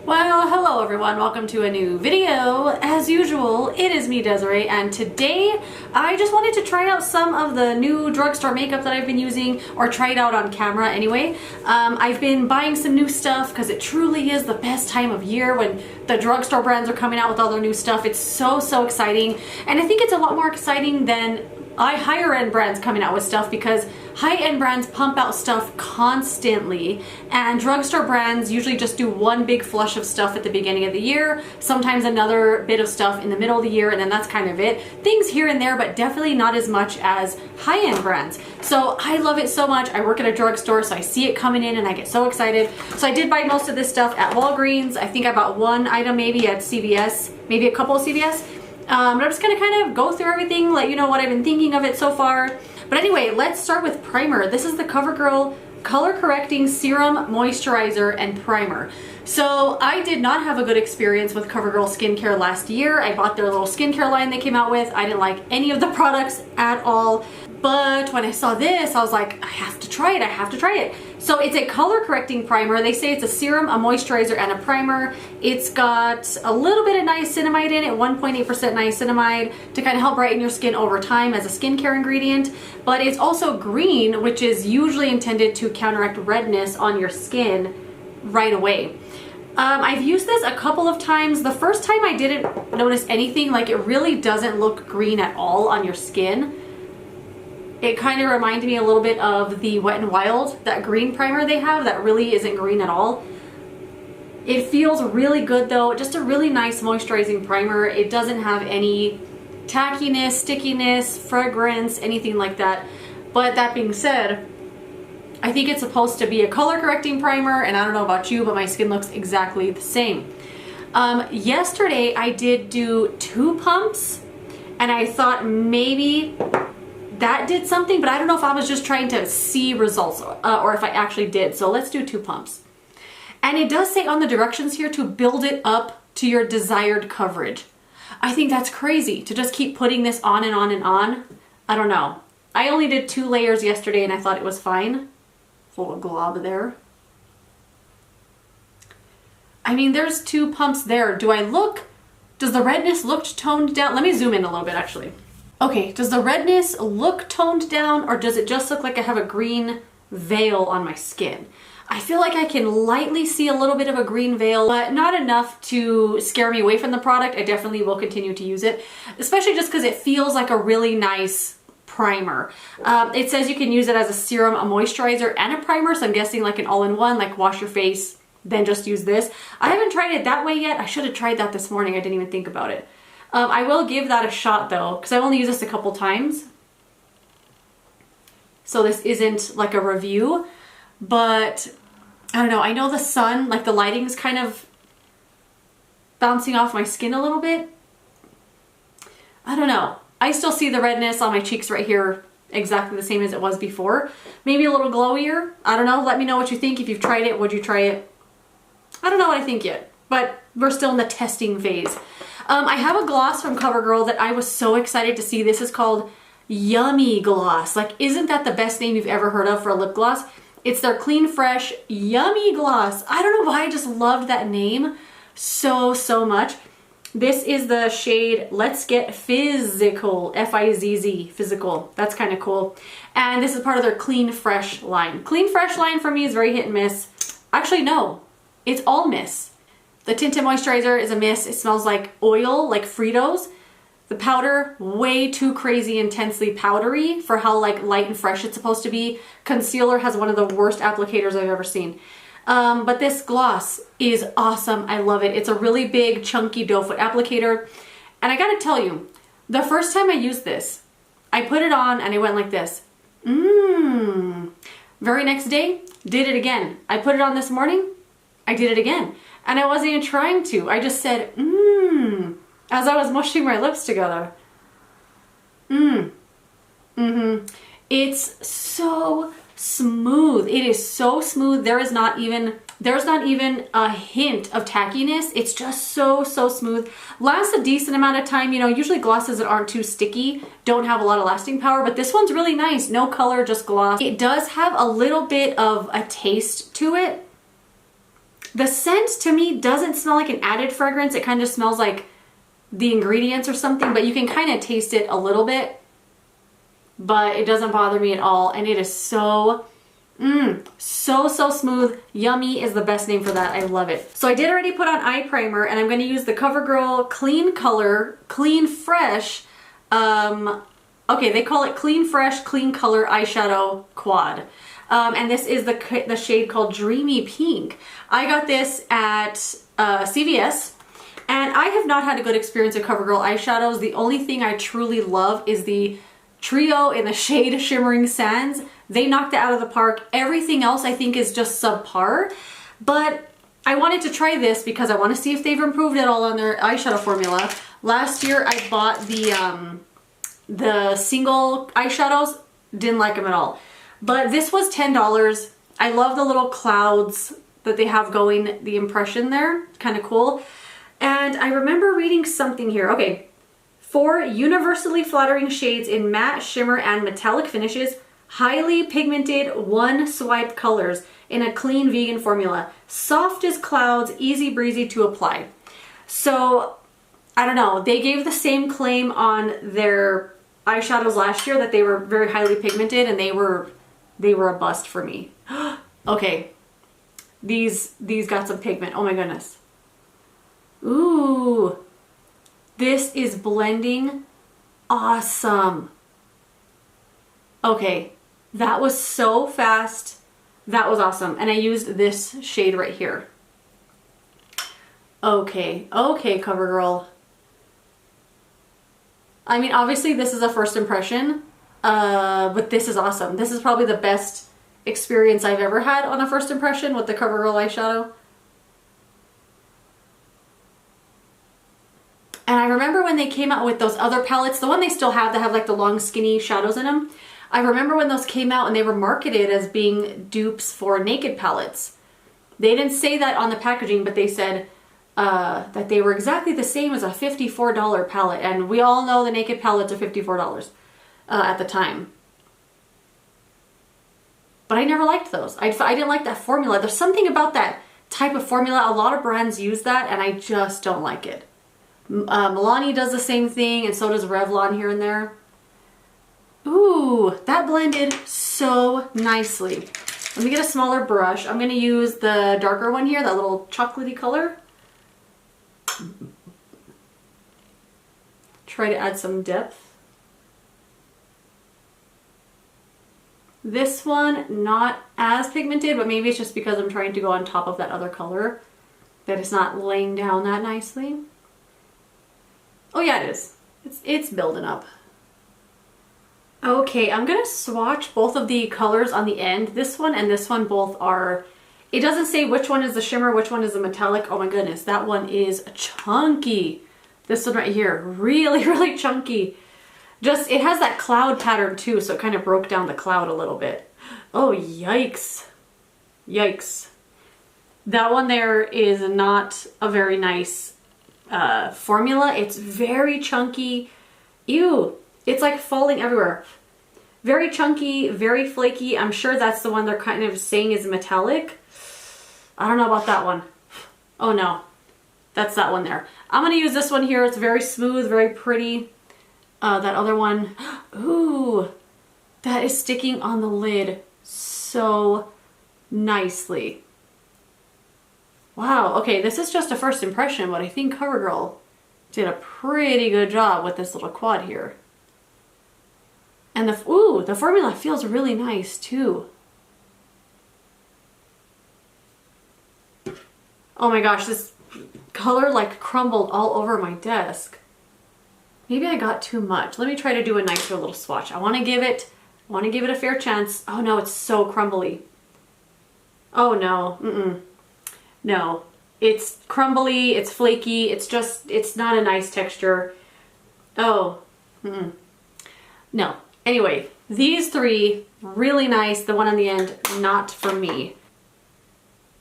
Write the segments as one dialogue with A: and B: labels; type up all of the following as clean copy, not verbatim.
A: Well, hello everyone, welcome to a new video. As usual, it is me, Desiree, and today I just wanted to try out some of the new drugstore makeup that I've been using, or try it out on camera anyway. I've been buying some new stuff because it truly is the best time of year when the drugstore brands are coming out with all their new stuff. It's so exciting, and I think it's a lot more exciting than higher end brands coming out with stuff, because high end brands pump out stuff constantly and drugstore brands usually just do one big flush of stuff at the beginning of the year, sometimes another bit of stuff in the middle of the year, and then that's kind of it. Things here and there, but definitely not as much as high end brands. So I love it so much. I work at a drugstore, so I see it coming in and I get so excited. So I did buy most of this stuff at Walgreens. I think I bought one item maybe at CVS, maybe a couple of CVS. But I'm just gonna kind of go through everything, let you know what I've been thinking of it so far. But anyway, let's start with primer. This is the CoverGirl Color Correcting Serum, Moisturizer, and Primer. So I did not have a good experience with CoverGirl skincare last year. I bought their little skincare line they came out with. I didn't like any of the products at all. But when I saw this, I was like, I have to try it, I have to try it. So it's a color correcting primer. They say it's a serum, a moisturizer, and a primer. It's got a little bit of niacinamide in it, 1.8% niacinamide, to kind of help brighten your skin over time as a skincare ingredient. But it's also green, which is usually intended to counteract redness on your skin right away. I've used this a couple of times. The first time I didn't notice anything, like it really doesn't look green at all on your skin. It kind of reminded me a little bit of the Wet n Wild, that green primer they have that really isn't green at all. It feels really good though, just a really nice moisturizing primer. It doesn't have any tackiness, stickiness, fragrance, anything like that. But that being said, I think it's supposed to be a color correcting primer, and I don't know about you, but my skin looks exactly the same. Yesterday I did do 2 pumps, and I thought maybe that did something, but I don't know if I was just trying to see results or if I actually did. So let's do 2 pumps. And it does say on the directions here to build it up to your desired coverage. I think that's crazy to just keep putting this on and on and on. I don't know. I only did 2 layers yesterday and I thought it was fine. Little glob there. I mean, there's 2 pumps there. Does the redness look toned down? Let me zoom in a little bit actually. Okay, does the redness look toned down, or does it just look like I have a green veil on my skin? I feel like I can lightly see a little bit of a green veil, but not enough to scare me away from the product. I definitely will continue to use it, especially just because it feels like a really nice primer. It says you can use it as a serum, a moisturizer, and a primer, so I'm guessing like an all-in-one, like wash your face, then just use this. I haven't tried it that way yet. I should have tried that this morning. I didn't even think about it. I will give that a shot though, because I've only used this a couple times. So this isn't like a review, but I don't know. I know the sun, like the lighting's kind of bouncing off my skin a little bit. I don't know. I still see the redness on my cheeks right here exactly the same as it was before. Maybe a little glowier. I don't know. Let me know what you think. If you've tried it, would you try it? I don't know what I think yet, but we're still in the testing phase. I have a gloss from CoverGirl that I was so excited to see. This is called Yummy Gloss. Like, isn't that the best name you've ever heard of for a lip gloss? It's their Clean Fresh Yummy Gloss. I don't know why, I just loved that name so much. This is the shade Let's Get Physical, F-I-Z-Z, Physical. That's kind of cool. And this is part of their Clean Fresh line. Clean Fresh line for me is very hit and miss. Actually, no, it's all miss. The tinted moisturizer is a miss. It smells like oil, like Fritos. The powder, way too crazy intensely powdery for how like light and fresh it's supposed to be. Concealer has one of the worst applicators I've ever seen. But this gloss is awesome. I love it. It's a really big, chunky doe foot applicator. And I gotta tell you, the first time I used this, I put it on and I went like this. Very next day, did it again. I put it on this morning, I did it again. And I wasn't even trying to. I just said, as I was mushing my lips together. It's so smooth. It is so smooth. There's not even a hint of tackiness. It's just so smooth. Lasts a decent amount of time. You know, usually glosses that aren't too sticky don't have a lot of lasting power, but this one's really nice. No color, just gloss. It does have a little bit of a taste to it. The scent to me doesn't smell like an added fragrance. It kind of smells like the ingredients or something, but you can kind of taste it a little bit. But it doesn't bother me at all, and it is so so smooth. Yummy is the best name for that. I love it. So I did already put on eye primer, and I'm going to use the CoverGirl Clean Color Clean Fresh. Okay, they call it Clean Fresh Clean Color Eyeshadow Quad. And this is the shade called Dreamy Pink. I got this at CVS, and I have not had a good experience with CoverGirl eyeshadows. The only thing I truly love is the Trio in the shade Shimmering Sands. They knocked it out of the park. Everything else I think is just subpar, but I wanted to try this because I want to see if they've improved at all on their eyeshadow formula. Last year I bought the single eyeshadows, didn't like them at all. But this was $10. I love the little clouds that they have going, the impression there, kind of cool. And I remember reading something here. Okay. 4 universally flattering shades in matte, shimmer, and metallic finishes. Highly pigmented, one swipe colors in a clean vegan formula. Soft as clouds, easy breezy to apply. So, I don't know. They gave the same claim on their eyeshadows last year that they were very highly pigmented, and they were a bust for me. Okay. These got some pigment. Oh my goodness. Ooh. This is blending awesome. Okay, that was so fast. That was awesome. And I used this shade right here. Okay, CoverGirl. I mean, obviously this is a first impression, but this is awesome. This is probably the best experience I've ever had on a first impression with the CoverGirl eyeshadow. And I remember when they came out with those other palettes, the one they still have that have like the long skinny shadows in them. I remember when those came out and they were marketed as being dupes for Naked palettes. They didn't say that on the packaging, but they said that they were exactly the same as a $54 palette. And we all know the Naked palettes are $54 at the time. But I never liked those. I didn't like that formula. There's something about that type of formula. A lot of brands use that, and I just don't like it. Milani does the same thing, and so does Revlon here and there. Ooh, that blended so nicely. Let me get a smaller brush. I'm going to use the darker one here, that little chocolatey color. Try to add some depth. This one, not as pigmented, but maybe it's just because I'm trying to go on top of that other color that it's not laying down that nicely. Oh yeah, it is. It's building up. Okay, I'm gonna swatch both of the colors on the end. This one and this one both are, it doesn't say which one is the shimmer, which one is the metallic. Oh my goodness, that one is chunky. This one right here, really chunky. Just, it has that cloud pattern too, so it kind of broke down the cloud a little bit. Oh, yikes. Yikes. That one there is not a very nice formula. It's very chunky. Ew, it's like falling everywhere. Very chunky, very flaky. I'm sure that's the one they're kind of saying is metallic. I don't know about that one. Oh no, that's that one there. I'm gonna use this one here. It's very smooth, very pretty. That other one, ooh, that is sticking on the lid so nicely. Wow, okay, this is just a first impression, but I think CoverGirl did a pretty good job with this little quad here. And the formula feels really nice too. Oh my gosh, this color like crumbled all over my desk. Maybe I got too much. Let me try to do a nicer little swatch. I want to give it a fair chance. Oh no, it's so crumbly. Oh no, no, it's crumbly, it's flaky, it's not a nice texture. Oh, no. Anyway, these three, really nice. The one on the end, not for me.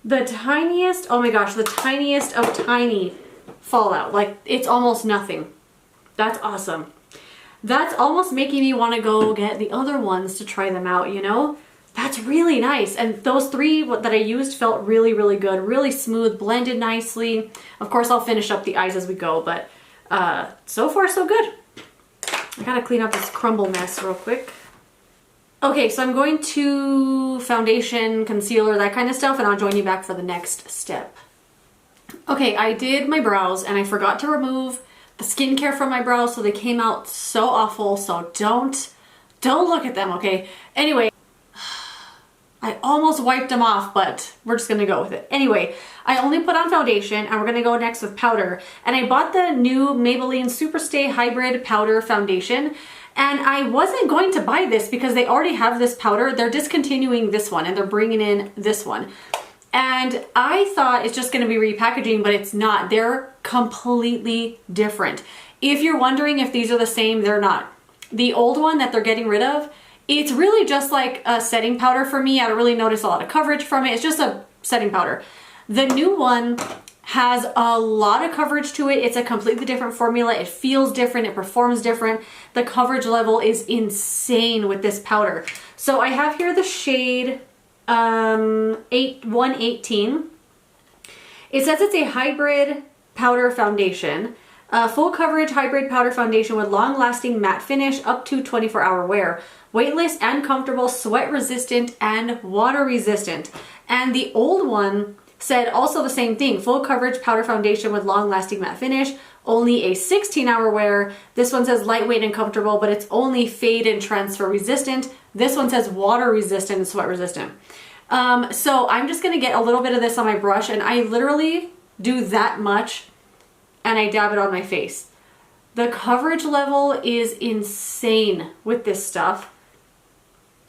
A: The tiniest, oh my gosh, the tiniest of tiny fallout. Like, it's almost nothing. That's awesome. That's almost making me want to go get the other ones to try them out, you know? That's really nice. And those three that I used felt really, really good. Really smooth, blended nicely. Of course, I'll finish up the eyes as we go, but so far so good. I gotta clean up this crumble mess real quick. Okay, so I'm going to foundation, concealer, that kind of stuff, and I'll join you back for the next step. Okay, I did my brows and I forgot to remove the skincare from my brows, so they came out so awful, so don't look at them, okay? Anyway, I almost wiped them off, but we're just gonna go with it. Anyway, I only put on foundation and we're gonna go next with powder. And I bought the new Maybelline Superstay Hybrid Powder Foundation. And I wasn't going to buy this because they already have this powder. They're discontinuing this one and they're bringing in this one. And I thought it's just gonna be repackaging, but it's not. They're completely different. If you're wondering if these are the same, they're not. The old one that they're getting rid of, it's really just like a setting powder for me. I don't really notice a lot of coverage from it. It's just a setting powder. The new one has a lot of coverage to it. It's a completely different formula. It feels different. It performs different. The coverage level is insane with this powder. So I have here the shade 118. It says it's a hybrid powder foundation. Full coverage hybrid powder foundation with long-lasting matte finish up to 24-hour wear. Weightless and comfortable, sweat resistant and water resistant. And the old one said also the same thing. Full coverage powder foundation with long-lasting matte finish. Only a 16-hour wear. This one says lightweight and comfortable, but it's only fade and transfer resistant. This one says water resistant and sweat resistant. So I'm just gonna get a little bit of this on my brush, and I literally do that much and I dab it on my face. The coverage level is insane with this stuff.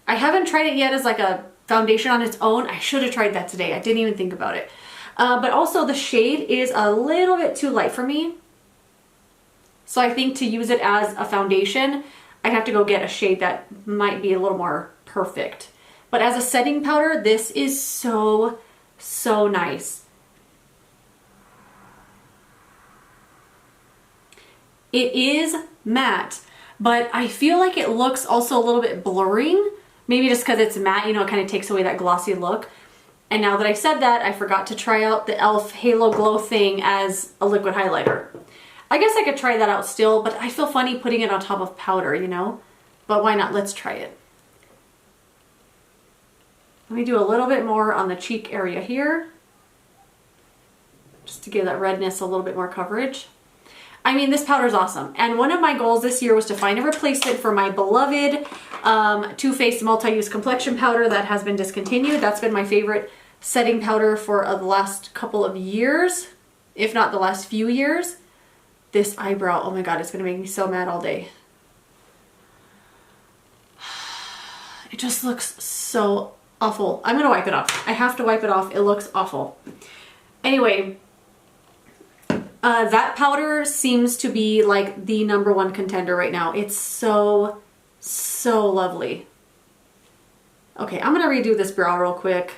A: I haven't tried it yet as like a foundation on its own. I should have tried that today. I didn't even think about it. But also the shade is a little bit too light for me. So I think to use it as a foundation, I'd have to go get a shade that might be a little more perfect. But as a setting powder, this is so, so nice. It is matte, but I feel like it looks also a little bit blurring. Maybe just because it's matte, you know, it kind of takes away that glossy look. And now that I said that, I forgot to try out the e.l.f. Halo Glow thing as a liquid highlighter. I guess I could try that out still, but I feel funny putting it on top of powder, you know? But why not? Let's try it. Let me do a little bit more on the cheek area here, just to give that redness a little bit more coverage. I mean, this powder is awesome. And one of my goals this year was to find a replacement for my beloved Too Faced Multi-Use Complexion Powder that has been discontinued. That's been my favorite setting powder for the last couple of years, if not the last few years. This eyebrow, oh my God, it's gonna make me so mad all day. It just looks so awful. I'm gonna wipe it off. I have to wipe it off. It looks awful. Anyway, that powder seems to be like the #1 contender right now. It's so, so lovely. Okay, I'm gonna redo this brow real quick.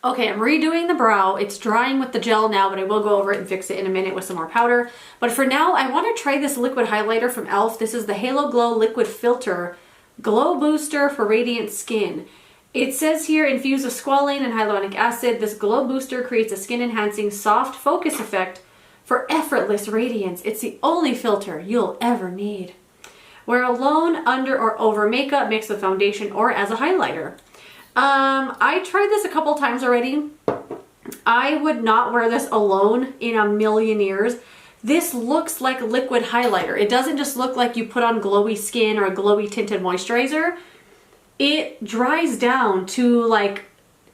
A: Okay, I'm redoing the brow. It's drying with the gel now, but I will go over it and fix it in a minute with some more powder. But for now, I want to try this liquid highlighter from e.l.f. This is the Halo Glow Liquid Filter Glow Booster for Radiant Skin. It says here, infused with squalane and hyaluronic acid, this glow booster creates a skin-enhancing soft focus effect for effortless radiance. It's the only filter you'll ever need. Wear alone, under or over makeup, mixed with foundation, or as a highlighter. I tried this a couple times already. I would not wear this alone in a million years. This looks like liquid highlighter. It doesn't just look like you put on glowy skin or a glowy tinted moisturizer. It dries down to like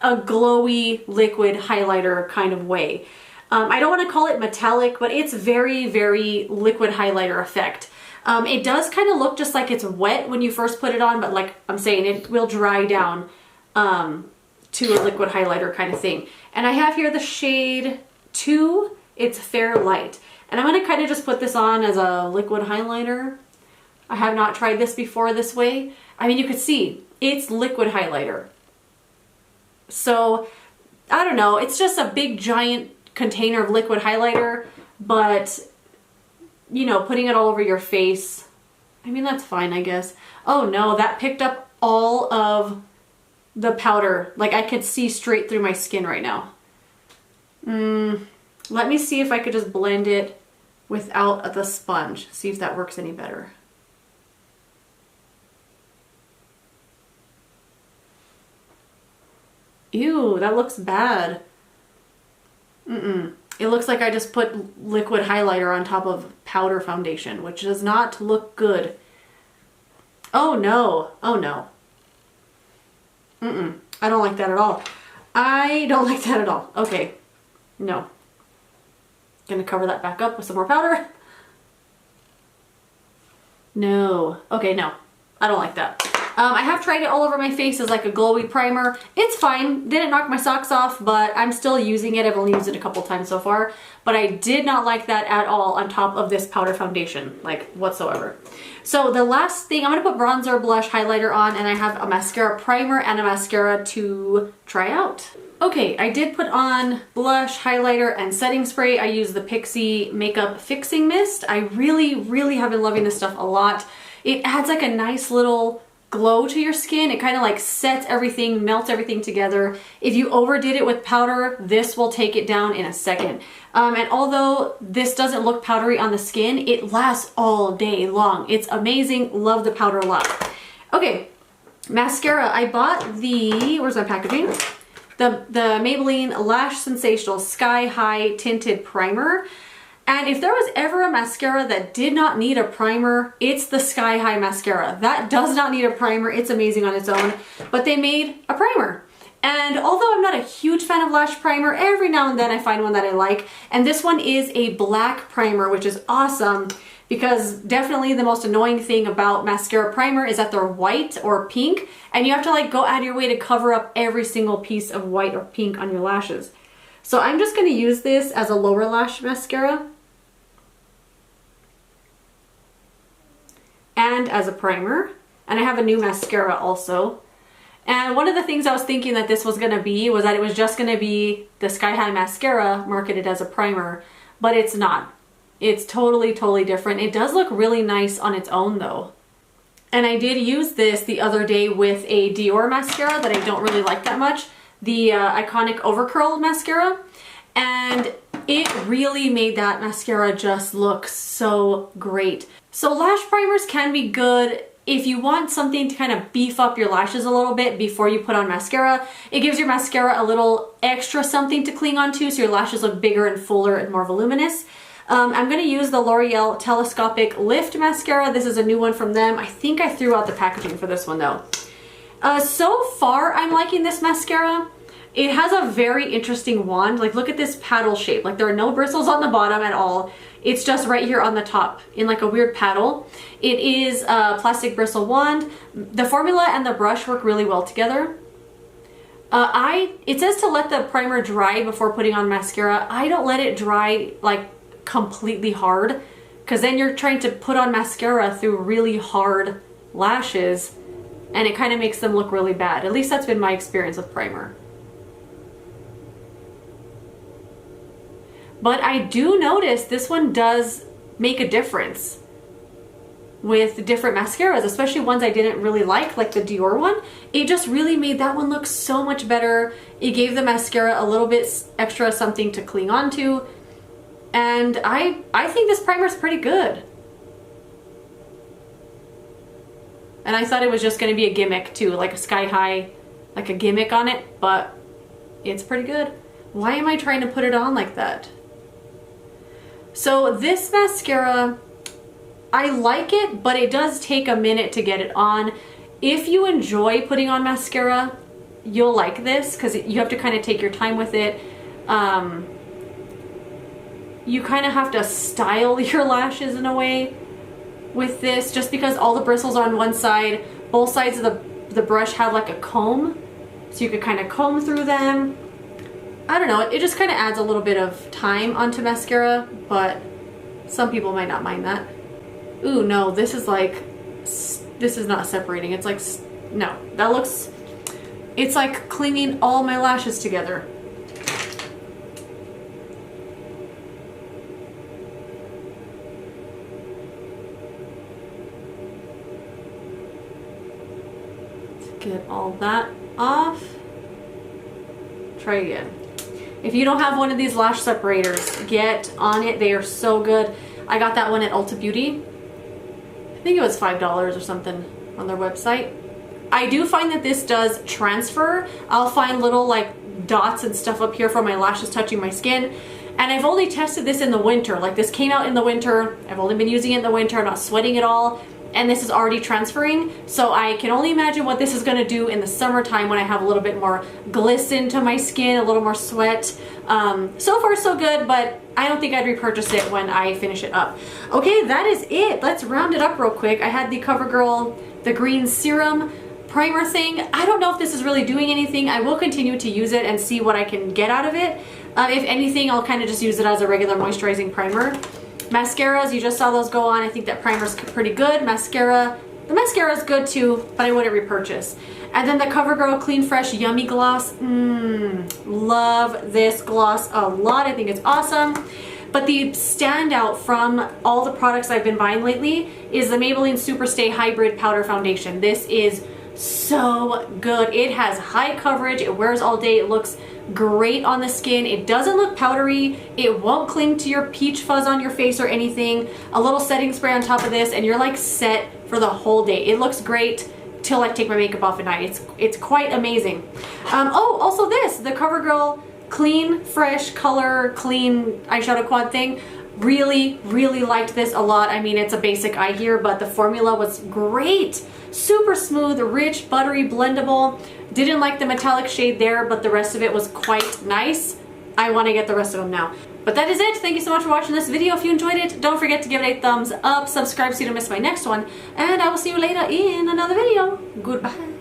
A: a glowy liquid highlighter kind of way. I don't want to call it metallic, but it's very, very liquid highlighter effect. It does kind of look just like it's wet when you first put it on, but like I'm saying, it will dry down to a liquid highlighter kind of thing. And I have here the shade 2. It's Fair Light. And I'm going to kind of just put this on as a liquid highlighter. I have not tried this before this way. I mean, you could see it's liquid highlighter. So, I don't know. It's just a big giant container of liquid highlighter, but, you know, putting it all over your face, I mean, that's fine, I guess. Oh no, that picked up all of the powder. Like I could see straight through my skin right now. Let me see if I could just blend it without the sponge. See if that works any better. Ew, that looks bad. It looks like I just put liquid highlighter on top of powder foundation, which does not look good. Oh no. Oh no. I don't like that at all. I don't like that at all. Okay. No. Gonna cover that back up with some more powder. No. Okay, no. I don't like that. I have tried it all over my face as like a glowy primer. It's fine. Didn't knock my socks off, but I'm still using it. I've only used it a couple times so far. But I did not like that at all on top of this powder foundation, like whatsoever. So the last thing, I'm going to put bronzer, blush, highlighter on, and I have a mascara primer and a mascara to try out. Okay, I did put on blush, highlighter, and setting spray. I use the Pixi Makeup Fixing Mist. I really have been loving this stuff a lot. It adds like a nice little glow to your skin. It kind of like sets everything, melts everything together. If you overdid it with powder, this will take it down in a second. And although this doesn't look powdery on the skin, it lasts all day long. It's amazing. Love the powder a lot. Okay, mascara. I bought the, where's my packaging? The Maybelline Lash Sensational Sky High Tinted Primer. And if there was ever a mascara that did not need a primer, it's the Sky High mascara. That does not need a primer. It's amazing on its own, but they made a primer. And although I'm not a huge fan of lash primer, every now and then I find one that I like. And this one is a black primer, which is awesome because definitely the most annoying thing about mascara primer is that they're white or pink, and you have to like go out of your way to cover up every single piece of white or pink on your lashes. So I'm just going to use this as a lower lash mascara and as a primer. And I have a new mascara also. And one of the things I was thinking that this was going to be was that it was just going to be the Sky High mascara marketed as a primer, but it's not. It's totally different. It does look really nice on its own though. And I did use this the other day with a Dior mascara that I don't really like that much, the iconic Overcurl mascara, and it really made that mascara just look so great. So lash primers can be good if you want something to kind of beef up your lashes a little bit before you put on mascara. It gives your mascara a little extra something to cling onto so your lashes look bigger and fuller and more voluminous. I'm going to use the L'Oreal Telescopic Lift Mascara. This is a new one from them. I think I threw out the packaging for this one though. So far, I'm liking this mascara. It has a very interesting wand. Like, look at this paddle shape. Like, there are no bristles on the bottom at all. It's just right here on the top in like a weird paddle. It is a plastic bristle wand. The formula and the brush work really well together. It says to let the primer dry before putting on mascara. I don't let it dry like completely hard, because then you're trying to put on mascara through really hard lashes and it kind of makes them look really bad. At least that's been my experience with primer. But I do notice this one does make a difference with different mascaras, especially ones I didn't really like the Dior one. It just really made that one look so much better. It gave the mascara a little bit extra something to cling onto. And I think this primer is pretty good. And I thought it was just going to be a gimmick too, like a Sky High, like a gimmick on it, but it's pretty good. Why am I trying to put it on like that? So this mascara, I like it, but it does take a minute to get it on. If you enjoy putting on mascara, you'll like this because you have to kind of take your time with it. You kind of have to style your lashes in a way with this, just because all the bristles are on one side. Both sides of the brush have like a comb, so you could kind of comb through them. I don't know, it just kind of adds a little bit of time onto mascara, but some people might not mind that. Ooh, no, this is not separating. It's like, no, that looks, it's like clinging all my lashes together. Get all that off. Try again. If you don't have one of these lash separators, get on it. They are so good. I got that one at Ulta Beauty. I think it was $5 or something on their website. I do find that this does transfer. I'll find little like dots and stuff up here from my lashes touching my skin. And I've only tested this in the winter. Like this came out in the winter. I've only been using it in the winter. I'm not sweating at all. And this is already transferring. So I can only imagine what this is gonna do in the summertime when I have a little bit more glisten to my skin, a little more sweat. So far so good, but I don't think I'd repurchase it when I finish it up. Okay, that is it. Let's round it up real quick. I had the CoverGirl, the green serum primer thing. I don't know if this is really doing anything. I will continue to use it and see what I can get out of it. If anything, I'll kind of just use it as a regular moisturizing primer. Mascaras, you just saw those go on. I think that primer's pretty good. Mascara, the mascara is good too, but I wouldn't repurchase. And then the CoverGirl Clean Fresh Yummy Gloss. Love this gloss a lot. I think it's awesome. But the standout from all the products I've been buying lately is the Maybelline Superstay Hybrid Powder Foundation. This is so good. It has high coverage. It wears all day. It looks great on the skin. It doesn't look powdery. It won't cling to your peach fuzz on your face or anything. A little setting spray on top of this and you're like set for the whole day. It looks great till I take my makeup off at night. It's quite amazing. Oh, also this, the CoverGirl Clean Fresh Color Clean Eyeshadow Quad thing. Really liked this a lot. I mean, it's a basic eye here, but the formula was great. Super smooth, rich, buttery, blendable. Didn't like the metallic shade there, but the rest of it was quite nice. I want to get the rest of them now. But that is it. Thank you so much for watching this video. If you enjoyed it, don't forget to give it a thumbs up, subscribe so you don't miss my next one, and I will see you later in another video. Goodbye.